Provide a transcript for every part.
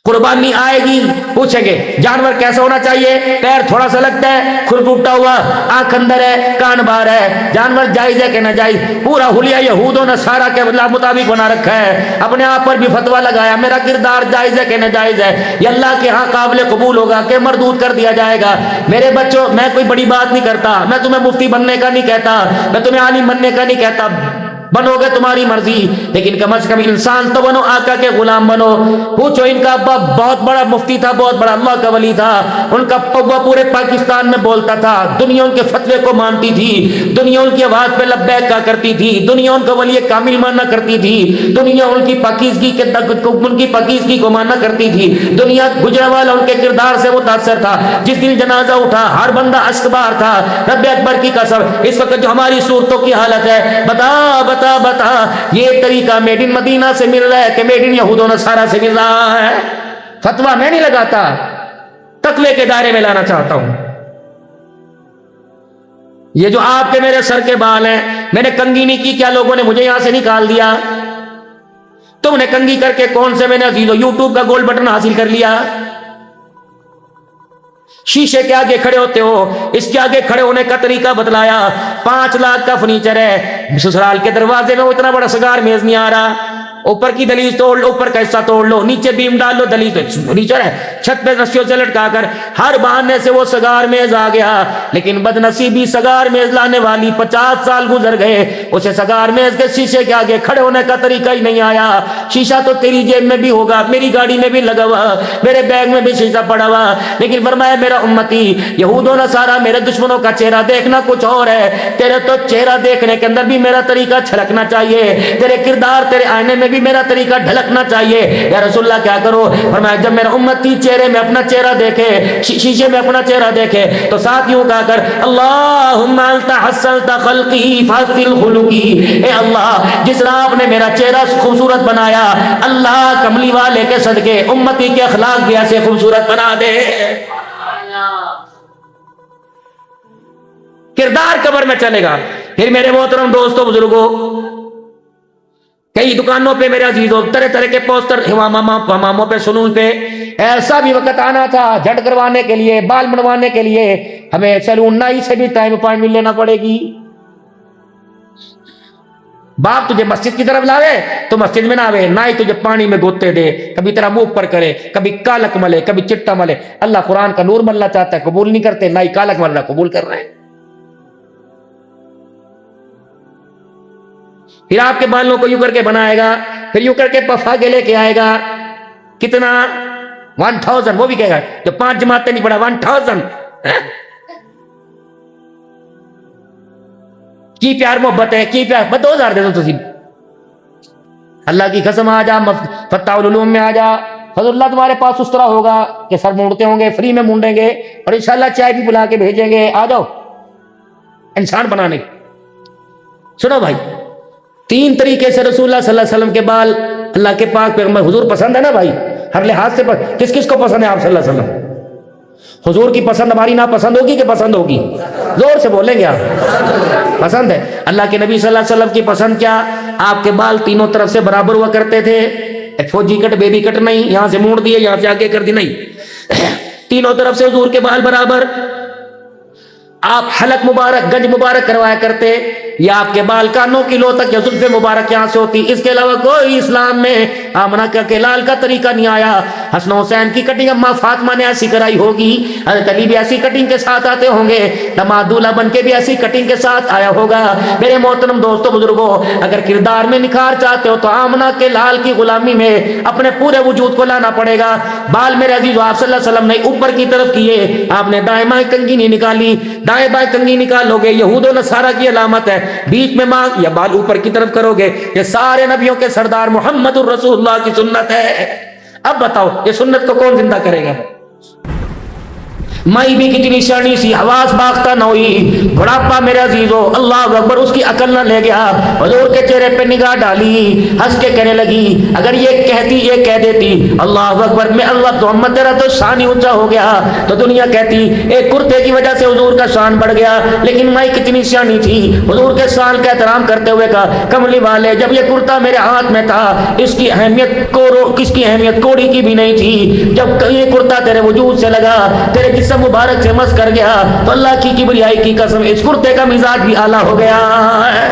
قربانی آئے گی، پوچھیں گے جانور کیسا ہونا چاہیے؟ پیر تھوڑا سا لگتا ہے، کھر ٹوٹا ہوا، آنکھ اندر ہے، کان باہر ہے، جانور جائز ہے کہ نہ جائز؟ پورا حلیہ یہود و نصارہ کے مطابق بنا رکھا ہے، اپنے آپ پر بھی فتویٰ لگایا میرا کردار جائز ہے کہ نہ جائز ہے، یہ اللہ کے ہاں قابل قبول ہوگا کہ مردود کر دیا جائے گا؟ میرے بچوں، میں کوئی بڑی بات نہیں کرتا، میں تمہیں مفتی بننے کا نہیں کہتا، میں تمہیں عالم بننے کا نہیں کہتا، بنو گے تمہاری مرضی، لیکن کم از کم انسان تو بنو، آقا کے غلام بنو۔ پوچھو ان کا ابا بہت بڑا مفتی تھا، بہت بڑا اللہ کا ولی تھا، ان کا پوا پورے پاکستان میں بولتا تھا، دنیا ان کے فتوے کو مانتی تھی، دنیا ان کی آواز پہ لبیک کہا کرتی تھی، دنیا ان کا ولی کامل ماننا کرتی تھی، دنیا ان کی پاکیزگی کو ماننا کرتی تھی، دنیا گجرانوالہ ان کے کردار سے متاثر تھا۔ جس دن جنازہ اٹھا ہر بندہ اشکبار تھا۔ رب اکبر کی قسم، اس وقت جو ہماری صورتوں کی حالت ہے، بتا بتا بتا یہ طریقہ میڈ ان مدینہ سے مل رہا ہے کہ میڈ ان یہود و نصارہ سے مل رہا ہے؟ فتویٰ میں نہیں لگاتا، تقوی کے دائرے میں لانا چاہتا ہوں۔ یہ جو آپ کے میرے سر کے بال ہیں، میں نے کنگھی نہیں کی، کیا لوگوں نے مجھے یہاں سے نکال دیا؟ تم نے کنگھی کر کے کون سے میں نے عزیزو یوٹیوب کا گولڈ بٹن حاصل کر لیا؟ شیشے کے آگے کھڑے ہوتے ہو، اس کے آگے کھڑے ہونے کا طریقہ بتلایا۔ 5 لاکھ کا فرنیچر ہے، سسرال کے دروازے میں وہ اتنا بڑا سگار میز نہیں آ رہا، اوپر کی دلیز توڑ لو، اوپر کا حصہ توڑ لو، نیچے بیم ڈال لو، دلیز فرنیچر ہے، چھت پہ رسیوں سے لٹکا کر ہر بہانے سے وہ سگار میز آ گیا۔ لیکن بدنصیبی سگار میز لانے والی 50 سال گزر گئے، اسے سگار میز کے شیشے کے آگے کھڑے ہونے کا طریقہ ہی نہیں آیا۔ شیشہ تو تیری جیب میں بھی ہوگا، میری گاڑی میں بھی لگا ہوا، میرے بیگ میں بھی شیشہ پڑا ہوا، لیکن فرمایا میرا امتی یہود و نصارہ میرے دشمنوں کا چہرہ دیکھنا کچھ اور ہے، تیرے تو چہرہ دیکھنے کے اندر بھی میرا طریقہ چھلکنا چاہیے، تیرے کردار تیرے آئینے میں بھی میرا طریقہ ڈھلکنا چاہیے۔ یا رسول اللہ کیا کرو؟ فرمایا جب میرا امتی چہرے میں اپنا چہرہ دیکھے، شیشے میں اپنا چہرہ دیکھے، تو ساتھ یوں کہا کر اللہم انت حسنت خلقی فحسن خلقی، اے اللہ جس طرح آپ نے میرا چہرہ خوبصورت بنایا، اللہ کملی والے کے صدقے امتی کے اخلاق بھی ایسے خوبصورت بنا دے۔ کردار قبر میں چلے گا۔ پھر میرے محترم دوستوں بزرگوں، کئی دکانوں پہ میرے عزیزوں طرح طرح کے پوسٹر، ہماموں پہ، سلون پہ، ایسا بھی وقت آنا تھا جھٹ کروانے کے لیے، بال بنوانے کے لیے ہمیں سیلون نائی سے بھی ٹائم اپائنٹمنٹ لینا پڑے گی۔ باپ تجھے مسجد کی طرف لاوے تو مسجد میں نہ آوے، نائی تجھے پانی میں گوتے دے، کبھی تیرا منہ پر کرے، کبھی کالک ملے، کبھی چٹا ملے۔ اللہ قرآن کا نور ملنا چاہتا ہے، قبول نہیں کرتے، نائی کالک ملنا قبول کر رہے ہیں۔ پھر آپ کے بالوں کو یوں کر کے بنائے گا، پھر یوں کر کے پفا کے لے کے آئے گا، کتنا 1000، وہ بھی کہے گا جو 5 جماعتیں نہیں پڑھا 1000۔ کی پیار محبت ہے، کی پیار، بس 2000 دے دو تسی، اللہ کی قسم آ جا، فتح العلوم میں آ جا، فضل اللہ تمہارے پاس اس طرح ہوگا کہ سر مونڈتے ہوں گے، فری میں مونڈیں گے، اور انشاءاللہ چائے بھی بلا کے بھیجیں گے، آ جاؤ انسان بنانے۔ سنو بھائی، 3 طریقے سے رسول اللہ صلی اللہ علیہ وسلم کے بال اللہ کے پاک پیغمبر حضور پسند ہے نا بھائی، ہر لحاظ سے کس کس کو پسند ہے آپ صلی اللہ علیہ وسلم؟ حضور کی پسند ہماری ناپسند ہوگی کہ پسند ہوگی؟ زور سے بولیں گے آپ، پسند ہے۔ اللہ کے نبی صلی اللہ علیہ وسلم کی پسند کیا؟ آپ کے بال تینوں طرف سے برابر ہوا کرتے تھے، ایک فوجی کٹ بیبی کٹ نہیں، یہاں سے موڑ دیے یہاں سے آگے کر دی نہیں، تینوں طرف سے حضور کے بال برابر۔ آپ حلق مبارک، گنج مبارک کروایا کرتے، یا آپ کے بال کانوں کی لو تک یا زلف مبارک یہاں سے ہوتی۔ اس کے علاوہ کوئی اسلام میں آمنہ کے لال کا طریقہ نہیں آیا۔ حسن حسین کی کٹنگ اما فاطمہ نے ایسی کرائی ہوگی، حضرت علی بھی ایسی کٹنگ کے ساتھ آتے ہوں گے، داماد دولہا بن کے بھی ایسی کٹنگ کے ساتھ آیا ہوگا۔ میرے محترم دوستوں بزرگوں، اگر کردار میں نکھار چاہتے ہو تو آمنہ کے لال کی غلامی میں اپنے پورے وجود کو لانا پڑے گا۔ بال میرے عزیز آپ صلی اللہ علیہ وسلم نے اوپر کی طرف کیے، آپ نے دائیں بائیں کنگھی نہیں نکالی، دائیں بائیں کنگھی نکالو گے یہود و نصارہ کی علامت ہے، بیچ میں مانگ یا بال اوپر کی طرف کرو گے، یہ سارے نبیوں کے سردار محمد الرسول اللہ کی سنت ہے۔ اب بتاؤ یہ سنت کو کون زندہ کرے گا؟ مائی بھی کتنی سیانی سی، حواس باختہ نہ ہوئی، بڑھاپا میرے عزیزو اللہ اکبر اس کی عقل نہ لے گیا، حضور کے چہرے پہ نگاہ ڈالی، ہنس کے کہنے لگی اگر یہ کہہ دیتی اللہ اکبر میں اللہ محمد تیرا تو شان ہی اونچا ہو گیا تو دنیا کہتی ایک کرتے کی وجہ سے حضور کا شان بڑھ گیا، لیکن مائی کتنی سیانی تھی، حضور کے شان کا احترام کرتے ہوئے کہا کملی والے جب یہ کرتا میرے ہاتھ میں تھا اس کی اہمیت کوڑی کی بھی نہیں تھی، جب یہ کرتا تیرے وجود سے لگا تیرے جسم مبارک سے مس کر گیا تو اللہ کی کبریائی کی قسم اس کرتے کا مزاج بھی اعلیٰ ہو گیا ہے۔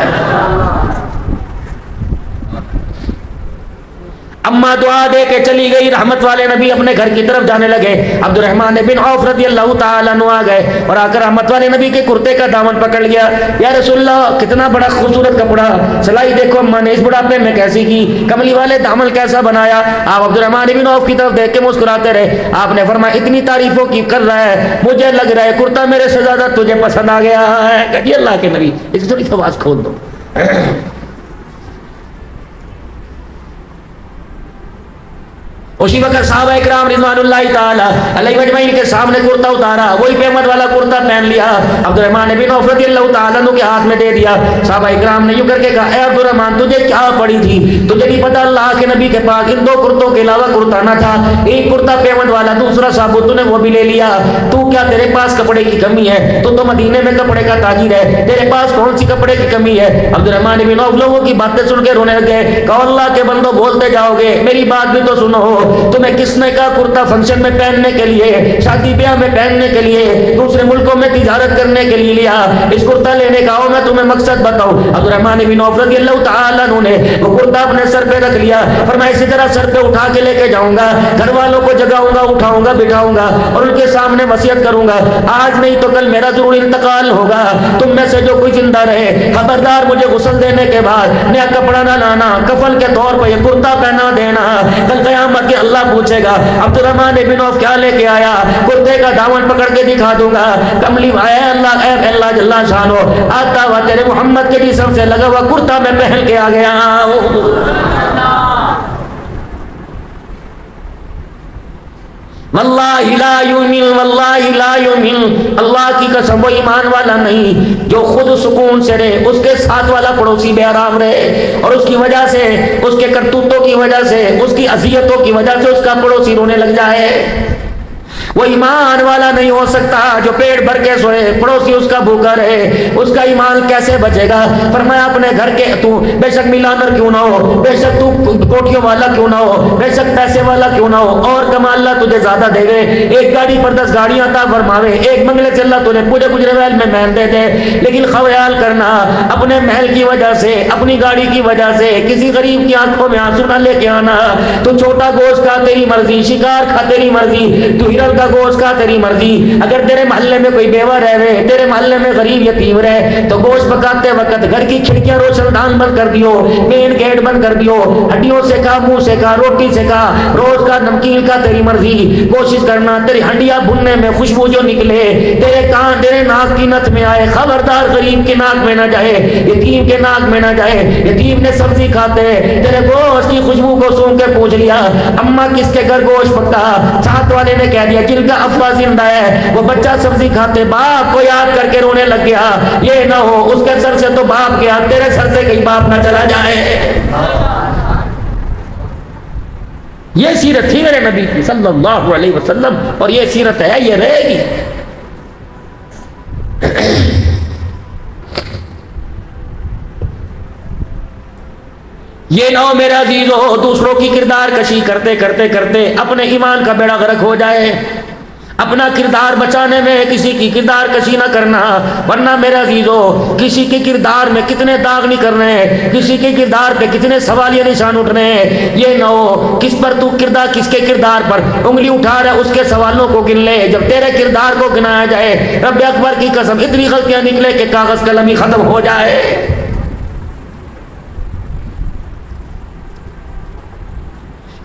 اما دعا دے کے چلی گئی، رحمت والے نبی اپنے گھر کی طرف جانے لگے، عبد الرحمن بن عوف رضی اللہ تعالیٰ عنہ آ گئے اور آ کر رحمت والے نبی کے کرتے کا دامن پکڑ لیا، یا رسول اللہ کتنا بڑا خوبصورت کپڑا، سلائی دیکھو اما نے اس بڑھاپے میں کیسی کی، کملی والے دامن کیسا بنایا۔ آپ عبد الرحمن بن عوف کی طرف دیکھ کے مسکراتے رہے، آپ نے فرمایا اتنی تعریفوں کی کر رہا ہے مجھے لگ رہا ہے کرتا میرے سے زیادہ تجھے پسند آ گیا ہے۔ کہ اللہ کے نبی اس کی تھوڑی سی آواز کھول دو۔ اسی وقت صحابہ اکرام رضوان اللہ تعالی علیہ اجمعین کے سامنے کرتا اتارا، وہی پیمد والا کرتا پہن لیا، عبد الرحمن بن عوف رضی اللہ تعالیٰ عنہ کے ہاتھ میں دے دیا۔ صحابہ اکرام نے یوں کر کے کہا اے عبد الرحمن تجھے کیا پڑی تھی، تجھے نہیں پتا اللہ کے نبی کے پاس ان 2 کرتوں کے علاوہ کرتا نہ تھا، ایک کرتا پیمد والا دوسرا ثابت، تو نے وہ بھی لے لیا، تو کیا تیرے پاس کپڑے کی کمی ہے، تو مدینے میں کپڑے کا تاجر ہے، تیرے پاس کون سی کپڑے کی کمی ہے۔ عبد الرحمن بن عوف لوگوں کی باتیں سن کے رونے لگے، کہا اللہ کے بندو بولتے جاؤ گے میری بات بھی تو سنو، تمہیں کس نے کا کرتا فنکشن میں پہننے کے لیے، شادی بیاہ میں پہننے کے لیے، دوسرے ملکوں میں تجارت کرنے کے لیے لیا، اس کرتا لینے کا ہو میں تمہیں مقصد بتاؤں۔ عبد الرحمن بن عوف رضی اللہ تعالیٰ عنہ نے وہ کرتا اپنے سر پہ رکھ لیا، فرمایا اسی طرح سر پہ اٹھا کے لے کے جاؤں گا، گھر والوں کو جگاؤں گا، اٹھاؤں گا، بٹھاؤں گا اور ان کے سامنے وصیت کروں گا آج نہیں تو کل میرا ضرور انتقال ہوگا، تم میں سے جو کوئی زندہ رہے خبردار مجھے غسل دینے کے بعد نیا کپڑا نہ لانا، کفن کے طور پر یہ کرتا پہنا دینا، کل قیامت کے اللہ پوچھے گا عبد الرحمن بن عوف کیا لے کے آیا، کرتے کا دامن پکڑ کے دکھا دوں گا، کملی اے اللہ جل شانو آتا ہوا تیرے محمد کے جسم سے لگا ہوا کرتا میں پہن کے آ گیا۔ واللہ لا یؤمن، واللہ لا یؤمن، اللہ کی قسم وہ ایمان والا نہیں جو خود سکون سے رہے، اس کے ساتھ والا پڑوسی بے آرام رہے اور اس کی وجہ سے، اس کے کرتوتوں کی وجہ سے، اس کی اذیتوں کی وجہ سے اس کا پڑوسی رونے لگ جائے۔ وہ ایمان والا نہیں ہو سکتا جو پیٹ بھر کے سوئے پڑوسی اس کا بھوکا رہے، اس کا ایمان کیسے بچے گا؟ فرمایا اپنے گھر کے تو بے شک ملانر کیوں نہ ہو، بے شک تو کوٹیوں والا کیوں نہ ہو، بے شک پیسے والا کیوں نہ ہو، اور کما اللہ تجھے زیادہ دے گے، ایک گاڑی پر 10 گاڑیاں عطا فرماوے، ایک بنگلے سے اللہ تجھے پورے گجرے محل میں محل دے دے، لیکن خیال کرنا اپنے محل کی وجہ سے، اپنی گاڑی کی وجہ سے کسی غریب کی آنکھوں میں آنسو نہ لے کے آنا۔ تو چھوٹا گوشت کھا تیری مرضی، شکار کھا تیری مرضی، تو ہرن کا گوشت کا تیری مرضی، اگر تیرے محلے میں کوئی بیوہ رہے، تیرے محلے میں غریب یتیم رہے تو گوشت پکاتے وقت گھر کی کھڑکیاں روشن دان بند کر دیو، مین گیٹ بند کر دیو، ہڈیوں سے کھا، منہ سے کھا، روٹی سے کھا، روز کا نمکین کا تیری مرضی، کوشش کرنا تیری ہڈیاں بھننے میں خوشبو جو نکلے تیرے کان تیرے ناک کی نت میں آئے، خبردار غریب کے ناک میں نہ جائے، یتیم کے ناک میں نہ جائے۔ یتیم نے سبزی کھاتے تیرے گوشت کی خوشبو کو سونگ کے پوچھ لیا اماں کس کے گھر گوشت پکا، ساتھ والے نے کہہ دیا جن کا ابا زندہ ہے، وہ بچہ سبزی کھاتے باپ کو یاد کر کے رونے لگ گیا، یہ نہ ہو اس کے سر سے تو باپ گیا، تیرے سر سے کہیں باپ نہ چلا جائے۔ یہ سیرت تھی میرے نبی کی صلی اللہ علیہ وسلم، اور یہ سیرت ہے، یہ رہے گی۔ یہ نہ ہو میرے عزیزو دوسروں کی کردار کشی کرتے کرتے کرتے اپنے ایمان کا بیڑا غرق ہو جائے، اپنا کردار بچانے میں کسی کی کردار کشی نہ کرنا، ورنہ میرے عزیزو کسی کے کردار میں کتنے داغ نہیں کرنے ہیں، کسی کے کردار پہ کتنے سوالیہ نشان اٹھنے ہیں، یہ نہ ہو کس پر تو کردار، کس کے کردار پر انگلی اٹھا رہا ہے اس کے سوالوں کو گن لے، جب تیرے کردار کو گنایا جائے رب اکبر کی قسم اتنی غلطیاں نکلے کہ کاغذ قلم ہی ختم ہو جائے۔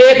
1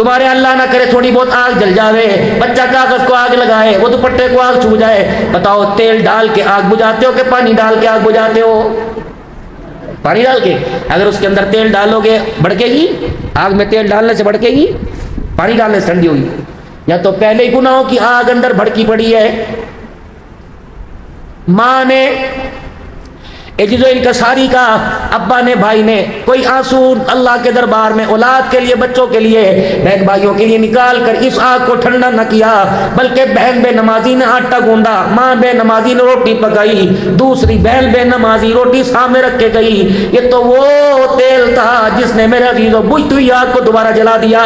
تمہارے اللہ نہ کرے تھوڑی بہت آگ جل جاوے، بچہ کاغذ کو آگ لگائے، وہ دوپٹے کو آگ چھو جائے، بتاؤ تیل ڈال کے آگ بجھاتے ہو کہ پانی ڈال کے آگ بجھاتے ہو؟ پانی ڈال کے۔ اگر اس کے اندر تیل ڈالو گے بھڑکے گی؟ آگ میں تیل ڈالنے سے بھڑکے گی؟ پانی ڈالنے سے ٹھنڈی ہوگی۔ یا تو پہلے ہی گناہوں کی آگ اندر بھڑکی پڑی ہے۔ ماں نے عجز و انکساری کا، ابا نے، بھائی نے کوئی آنسو اللہ کے دربار میں اولاد کے لیے، بچوں کے لیے، بہن بھائیوں کے لیے نکال کر اس آگ کو ٹھنڈا نہ کیا، بلکہ بہن بے نمازی نے آٹا گوندا، ماں بے نمازی نے روٹی پکائی، دوسری بہن بے نمازی روٹی سامنے رکھ کے گئی، یہ تو وہ تیل تھا جس نے میرے عزیزوں بجھتی ہوئی آگ کو دوبارہ جلا دیا۔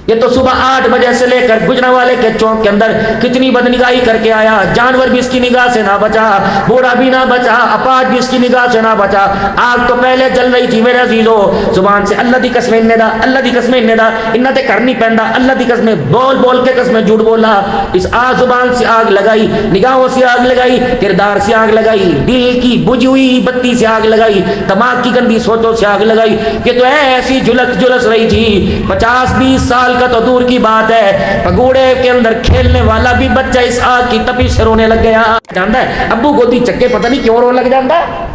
یہ تو صبح 8 بجے سے لے کر گجرانوالے کے چوک کے اندر کتنی بدنگاہی کر کے آیا، جانور بھی اس کی نگاہ سے نہ بچا، بوڑھا بھی نہ بچا، اپاہج بھی اس کی نگاہ سے نہ بچا۔ آگ تو پہلے جل رہی تھی میرے عزیزوں، زبان سے اللہ دی قسم انہیں دا، اللہ دی قسم انہیں دا، انہیں تے کرنی پہندا، اللہ دی قسم بول بول کے قسم جھوٹ بولا۔ اس آگ زبان سے آگ لگائی، نگاہوں سے آگ لگائی، کردار سے آگ لگائی، دل کی بجھی ہوئی بتی سے آگ لگائی، دماغ کی گندی سوچوں سے آگ لگائی۔ یہ تو ایسی جھلس رہی تھی، 50-20 سال کا تو دور کی بات ہے، پگوڑے کے اندر کھیلنے والا بھی بچہ اس آگ کی تپش سے رونے لگ گیا۔ جانتا ہے ابو گودی چکے پتہ نہیں کیوں رونے لگ جانتا ہے؟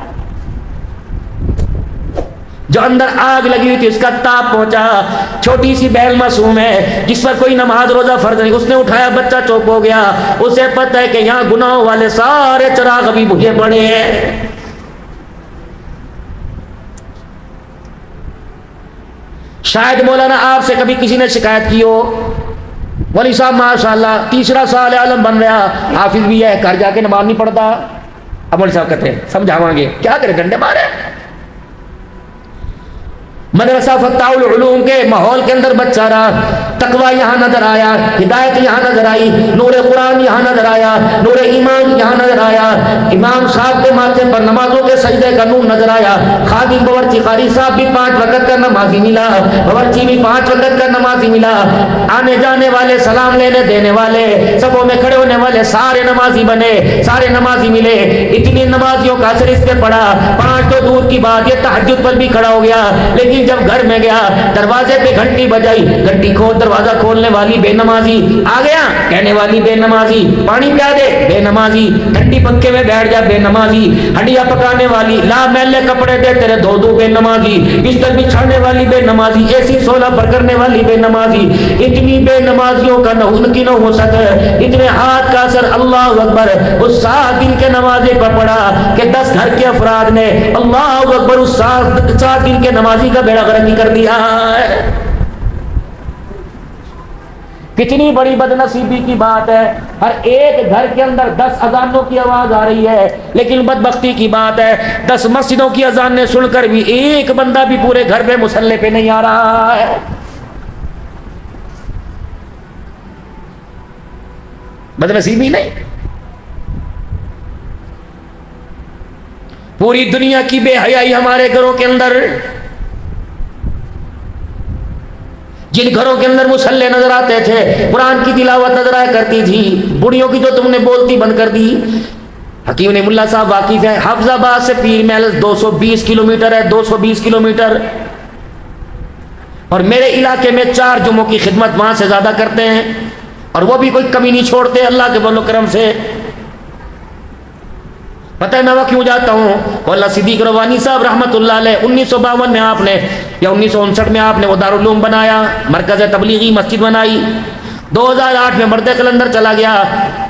جو اندر آگ لگی ہوئی تھی اس کا تاپ پہنچا۔ چھوٹی سی بہن معصوم ہے جس پر کوئی نماز روزہ فرض نہیں، اس نے اٹھایا، بچہ چوپ ہو گیا، اسے پتہ ہے کہ یہاں گناہوں والے سارے چراغ ابھی بجھے پڑے ہیں۔ شاید مولانا آپ سے کبھی کسی نے شکایت کی ہو، ولی صاحب ماشاءاللہ 3 سال عالم بن رہا، حافظ بھی ہے، گھر جا کے نماز نہیں پڑھتا۔ اب مولانا صاحب کہتے ہیں سمجھاواں گے، کیا کرے ڈنڈے مارے۔ مدرسہ فتح العلوم کے ماحول کے اندر بچہ رہا، تقوی یہاں نظر آیا، ہدایت یہاں نظر آئی، نور قرآن یہاں نظر آیا، نور ایمان یہاں نظر آیا، امام صاحب کے ماتھے پر نمازوں کے سجدے کا نور نظر آیا، خادم باورچی قاری صاحب بھی 5 وقت کا نمازی ملا، باورچی بھی 5 وقت کا نمازی ملا، آنے جانے والے، سلام لینے دینے والے، صفوں میں کھڑے ہونے والے سارے نمازی بنے، سارے نمازی ملے۔ اتنی نمازیوں کا اثر اس پہ پڑا، 5 تو دور کی بات، یہ تہجد پر بھی کھڑا ہو گیا، لیکن جب گھر میں گیا دروازے پہ گھنٹی بجائی، گھنٹی کھول، دروازہ کھولنے والی بے نمازی، آ گیا کہنے والی بے نمازی، پانی پیا دے بے نمازی، ٹھنڈی پنکھے میں بیٹھ جا بے نمازی، ہڈیاں پکانے والی، لا میلے کپڑے دے تیرے دھو دوں بے نمازی، بستر بچھانے والی بے نمازی، اے سی سولا پر کرنے والی بے نمازی۔ اتنی بے نمازیوں کا نہ ان کی نہ ہو سکے، اتنے ہاتھ کا اثر اللہ اکبر اس 7 دن کے نمازی پر پڑا کہ 10 گھر کے افراد نے اللہ اکبر اس 7 دن کے نمازی کا بیڑا غرقی کر دیا ہے۔ کتنی بڑی بدنصیبی کی بات ہے، ہر ایک گھر کے اندر 10 اذانوں کی آواز آ رہی ہے، لیکن بدبختی کی بات ہے 10 مسجدوں کی اذانیں سن کر بھی ایک بندہ بھی پورے گھر پہ مصلی پہ نہیں آ رہا ہے۔ بدنصیبی نہیں، پوری دنیا کی بے حیائی ہمارے گھروں کے اندر۔ جن گھروں کے اندر مصلی نظر آتے تھے، قرآن کی تلاوت نظر آیا کرتی تھی، بڑھیوں کی تو تم نے بولتی بند کر دی۔ حکیم نے ملا صاحب واقف ہے، حفظ آباد سے پیر محل 220 کلومیٹر ہے، 220 کلومیٹر، اور میرے علاقے میں 4 جمعوں کی خدمت وہاں سے زیادہ کرتے ہیں، اور وہ بھی کوئی کمی نہیں چھوڑتے اللہ کے فضل و کرم سے۔ پتہ ہے میں وہ کیوں جاتا ہوں؟ مولانا صدیق روانی صاحب رحمۃ اللہ علیہ 1952 میں آپ نے یا 1959 میں آپ نے وہ دارالعلوم بنایا، مرکز تبلیغی مسجد بنائی، 2008 میں مرد قلندر چلا گیا،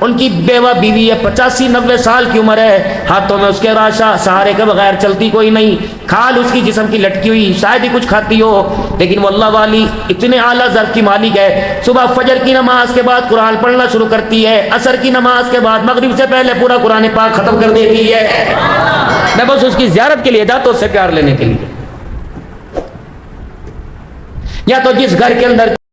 ان کی بیوہ بیوی ہے، 85-90 سال کی عمر ہے، ہاتھوں میں اس کے راشا، سہارے کے بغیر چلتی کوئی نہیں، کھال اس کی جسم کی لٹکی ہوئی، شاید ہی کچھ کھاتی ہو، لیکن وہ اللہ والی اتنے اعلیٰ ظرف کی مالک ہے، صبح فجر کی نماز کے بعد قرآن پڑھنا شروع کرتی ہے، عصر کی نماز کے بعد مغرب سے پہلے پورا قرآن پاک ختم کر دیتی ہے۔ میں بس اس کی زیارت کے لیے جاتا ہوں، اس سے پیار لینے کے لیے۔ یا تو جس گھر کے اندر